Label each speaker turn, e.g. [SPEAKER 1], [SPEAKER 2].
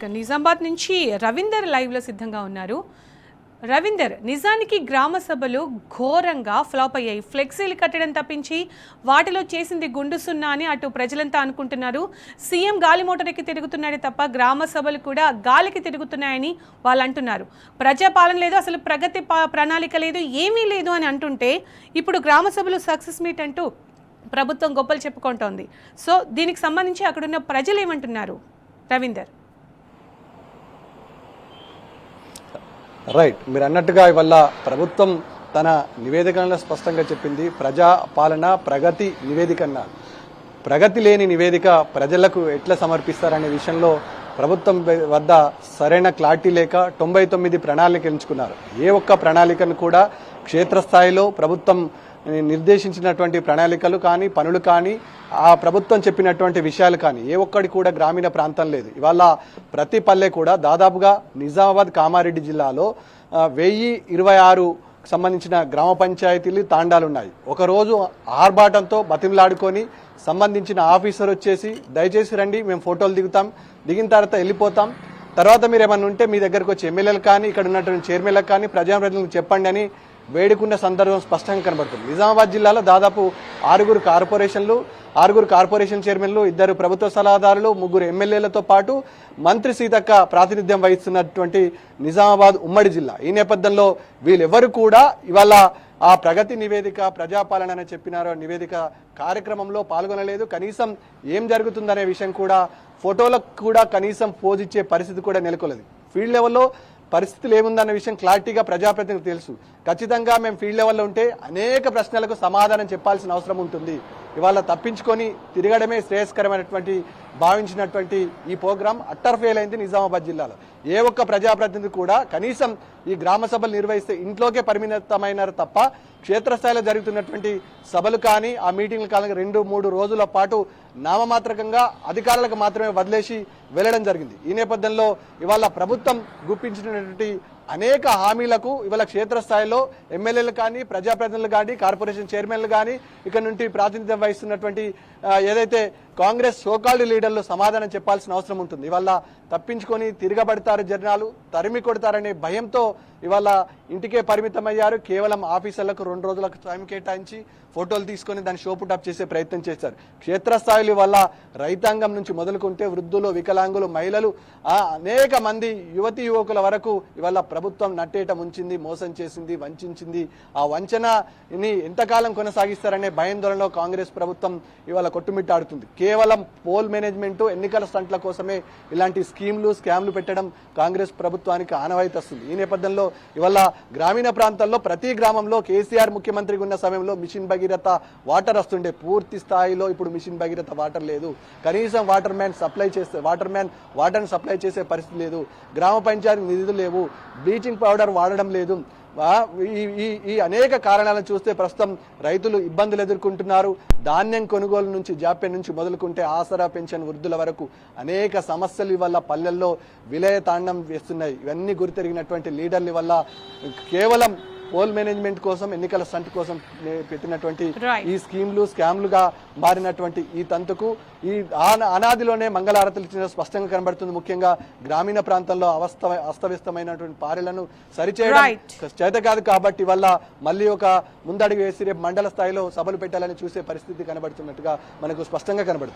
[SPEAKER 1] నిజామాబాద్ నుంచి రవీందర్ లైవ్ లో సిద్ధంగా ఉన్నారు. రవీందర్, నిజానికి గ్రామ సభలు ఘోరంగా ఫ్లాప్ అయ్యాయి. ఫ్లెక్సీలు కట్టడం తప్పించి వాటిలో చేసింది గుండు సున్నా అని అటు ప్రజలంతా అనుకుంటున్నారు. సీఎం గాలి మోటార్కి తిరుగుతున్నాడే తప్ప గ్రామ సభలు కూడా గాలికి తిరుగుతున్నాయని వాళ్ళు అంటున్నారు. ప్రజాపాలన లేదు, అసలు ప్రగతి ప్రణాళిక లేదు, ఏమీ లేదు అని అంటుంటే ఇప్పుడు గ్రామ సభలు సక్సెస్ మీట్ అంటూ ప్రభుత్వం గొప్పలు చెప్పుకుంటోంది. సో దీనికి సంబంధించి అక్కడున్న ప్రజలు ఏమంటున్నారు రవీందర్?
[SPEAKER 2] రైట్, మీరు అన్నట్టుగా ఇవాళ ప్రభుత్వం తన నివేదికలో స్పష్టంగా చెప్పింది. ప్రజా పాలన ప్రగతి నివేదిక అన్నారు. ప్రగతి లేని నివేదిక ప్రజలకు ఎట్లా సమర్పిస్తారనే విషయంలో ప్రభుత్వం వద్ద సరైన క్లారిటీ లేక 99 ప్రణాళికలు ఎంచుకున్నారు. ఏ ఒక్క ప్రణాళికను కూడా క్షేత్రస్థాయిలో ప్రభుత్వం నిర్దేశించినటువంటి ప్రణాళికలు కానీ పనులు కానీ ఆ ప్రభుత్వం చెప్పినటువంటి విషయాలు కానీ ఏ ఒక్కడి కూడా గ్రామీణ ప్రాంతం లేదు. ఇవాళ ప్రతి పల్లె కూడా దాదాపుగా నిజామాబాద్ కామారెడ్డి జిల్లాలో 1026 సంబంధించిన గ్రామ పంచాయతీలు తాండాలున్నాయి. ఒకరోజు ఆర్భాటంతో బతిమలాడుకొని సంబంధించిన ఆఫీసర్ వచ్చేసి దయచేసి రండి, మేము ఫోటోలు దిగిన తర్వాత వెళ్ళిపోతాం, తర్వాత మీరు ఏమన్నా ఉంటే మీ దగ్గరకు వచ్చి ఎమ్మెల్యేలు కానీ ఇక్కడ ఉన్నటువంటి చైర్మన్లకు కానీ ప్రజాప్రతినిధులకు చెప్పండి అని వేడుకున్న సందర్భం స్పష్టంగా కనబడుతుంది. నిజామాబాద్ జిల్లాలో దాదాపు 6 కార్పొరేషన్ చైర్మన్లు, 2 ప్రభుత్వ సలహాదారులు, 3 ఎమ్మెల్యేలతో పాటు మంత్రి సీతక్క ప్రాతినిధ్యం వహిస్తున్నటువంటి నిజామాబాద్ ఉమ్మడి జిల్లా. ఈ నేపథ్యంలో వీళ్ళెవరు కూడా ఇవాళ ఆ ప్రగతి నివేదిక ప్రజాపాలన అని చెప్పినారో నివేదిక కార్యక్రమంలో పాల్గొనలేదు. కనీసం ఏం జరుగుతుందనే విషయం కూడా ఫోటోలకు కూడా కనీసం పోజ్ ఇచ్చే పరిస్థితి కూడా నెలకొలేదు. ఫీల్డ్ లెవెల్లో పరిస్థితులు ఏముందన్న విషయం క్లారిటీగా ప్రజాప్రతినిధులకు తెలుసు. ఖచ్చితంగా మేము ఫీల్డ్ లెవెల్లో ఉంటే అనేక ప్రశ్నలకు సమాధానం చెప్పాల్సిన అవసరం ఉంటుంది. ఇవాళ తప్పించుకొని తిరగడమే శ్రేయస్కరమైనటువంటి భావించినటువంటి ఈ ప్రోగ్రాం అట్టర్ ఫెయిల్ అయింది నిజామాబాద్ జిల్లాలో. ఏ ఒక్క ప్రజాప్రతినిధి కూడా కనీసం ఈ గ్రామ సభలు నిర్వహిస్తే ఇంట్లోకే పరిమితమైనారు తప్ప క్షేత్రస్థాయిలో జరుగుతున్నటువంటి సభలు కానీ ఆ మీటింగ్లు కానీ 2-3 రోజుల పాటు నామమాత్రకంగా అధికారులకు మాత్రమే వదిలేసి వెళ్లడం జరిగింది. ఈ నేపథ్యంలో ఇవాళ ప్రభుత్వం గుప్పించినటువంటి అనేక హామీలకు ఇవాళ క్షేత్రస్థాయిలో ఎమ్మెల్యేలు కానీ ప్రజాప్రతినిధులు కానీ కార్పొరేషన్ చైర్మన్లు కానీ ఇక్కడ నుండి ప్రాతినిధ్యం వహిస్తున్నటువంటి ఏదైతే కాంగ్రెస్ సోకాల్డ్ లీడర్లు సమాధానం చెప్పాల్సిన అవసరం ఉంటుంది. ఇవాళ తప్పించుకొని తిరగబడతారు, జనాలు తరిమి కొడతారనే భయంతో ఇవాళ ఇంటికే పరిమితమయ్యారు. కేవలం ఆఫీసర్లకు 2 రోజులకు టైం కేటాయించి ఫోటోలు తీసుకొని దాన్ని షోపుటప్ చేసే ప్రయత్నం చేశారు. క్షేత్రస్థాయిలో వల్ల రైతాంగం నుంచి మొదలుకుంటే వృద్ధులు, వికలాంగులు, మహిళలు, అనేక మంది యువతీ యువకుల వరకు ఇవాళ ప్రభుత్వం నట్టేట ముంచింది, మోసం చేసింది, వంచింది. ఆ వంచనని ఎంతకాలం కొనసాగిస్తారనే భయాందోళనలో కాంగ్రెస్ ప్రభుత్వం ఇవాళ కొట్టుమిట్టాడుతుంది. కేవలం పోల్ మేనేజ్మెంట్, ఎన్నికల స్టంట్ల కోసమే ఇలాంటి స్కామ్లు పెట్టడం కాంగ్రెస్ ప్రభుత్వానికి ఆనవాయితీ వస్తుంది. ఈ నేపథ్యంలో ఇవాళ గ్రామీణ ప్రాంతాల్లో ప్రతి గ్రామంలో కేసీఆర్ ముఖ్యమంత్రిగా ఉన్న సమయంలో మిషన్ భగీరథ వాటర్ వస్తుండే. పూర్తి స్థాయిలో ఇప్పుడు మిషన్ భగీరథ వాటర్ లేదు. కనీసం వాటర్ని సప్లై చేసే పరిస్థితి లేదు. గ్రామ పంచాయతీ నిధులు లేవు. బ్లీచింగ్ పౌడర్ వాడడం లేదు. ఈ అనేక కారణాలను చూస్తే ప్రస్తుతం రైతులు ఇబ్బందులు ఎదుర్కొంటున్నారు. ధాన్యం కొనుగోలు నుంచి జాప్యం నుంచి మొదలుకుంటే ఆసరా పెన్షన్ వృద్ధుల వరకు అనేక సమస్యలు వల్ల పల్లెల్లో విలయతాండం వేస్తున్నాయి. ఇవన్నీ గురితెరిగినటువంటి లీడర్ల వల్ల కేవలం పోల్ మేనేజ్మెంట్ కోసం, ఎన్నికల స్టంట్ కోసం పెట్టినటువంటి ఈ స్కామ్లుగా మారినటువంటి ఈ తంతుకు ఈ అనాదిలోనే మంగళారతులు ఇచ్చిన స్పష్టంగా కనబడుతుంది. ముఖ్యంగా గ్రామీణ ప్రాంతంలో అస్తవ్యస్తమైనటువంటి పారెలను సరిచేయడం చేత కాదు కాబట్టి వల్ల మళ్ళీ ఒక ముందడుగు వేసి రేపు మండల స్థాయిలో సభలు పెట్టాలని చూసే పరిస్థితి కనబడుతున్నట్టుగా మనకు స్పష్టంగా కనబడుతుంది.